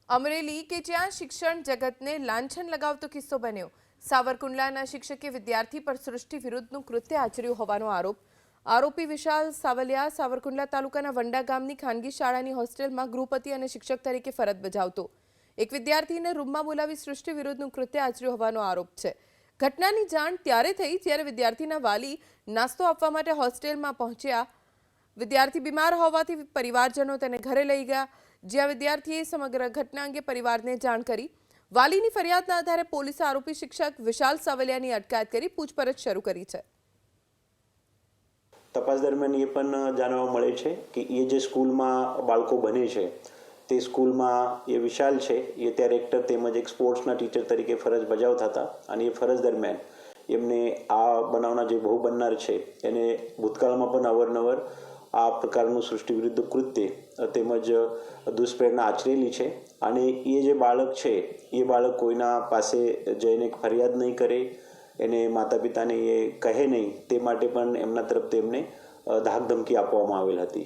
અમરેલી કે જ્યાં શિક્ષણ જગતને લાંછન લગાવતો કિસ્સો બન્યો। સાવરકુંડલાના શિક્ષકે વિદ્યાર્થી પર સૃષ્ટિ વિરુદ્ધનું કૃત્ય આચર્યું હોવાનો આરોપી વિશાલ સાવલિયા સાવરકુંડલા તાલુકાના વંડા ગામની ખાનગી શાળાની હોસ્ટેલમાં ગૃહપતિ અને શિક્ષક તરીકે ફરજ બજાવતો એક વિદ્યાર્થીને રૂમમાં બોલાવી સૃષ્ટિ વિરુદ્ધનું કૃત્ય આચર્યું હોવાનો આરોપ છે। ઘટનાની જાણ ત્યારે થઈ જ્યારે વિદ્યાર્થીના વાલી નાસ્તો આપવા માટે હોસ્ટેલમાં પહોંચ્યા। વિદ્યાર્થી બીમાર હોવાથી પરિવારજનો તેને ઘરે લઈ ગયા, જ્યાં વિદ્યાર્થીએ સમગ્ર ઘટના અંગે પરિવારને જાણ કરી। વાલીની ફરિયાદના આધારે પોલીસે આરોપી શિક્ષક વિશાલ સાવલિયાની અટકાયત કરી પૂછપરછ શરૂ કરી છે। તપાસ દરમિયાન એ પણ જાણવા મળે છે કે એ જે સ્કૂલમાં બાળકો બને છે તે સ્કૂલમાં એ વિશાલ છે એ ત્યારે એક્ટર તેમજ એક સ્પોર્ટ્સના ટીચર તરીકે ફરજ બજાવતા હતા અને એ ફરજ દરમિયાન એમને આ બનાવના જે ભોગ બનનાર છે એને ભૂતકાળમાં પણ અવારનવાર આ પ્રકારનું સૃષ્ટિ વિરુદ્ધ કૃત્ય તેમજ દુષ્પ્રેરણા આચરેલી છે અને એ જે બાળક છે એ બાળક કોઈના પાસે જઈને ફરિયાદ નહીં કરે, એને માતા પિતાને એ કહે નહીં, તે માટે પણ એમના તરફથી એમને ધાકધમકી આપવામાં આવેલ હતી।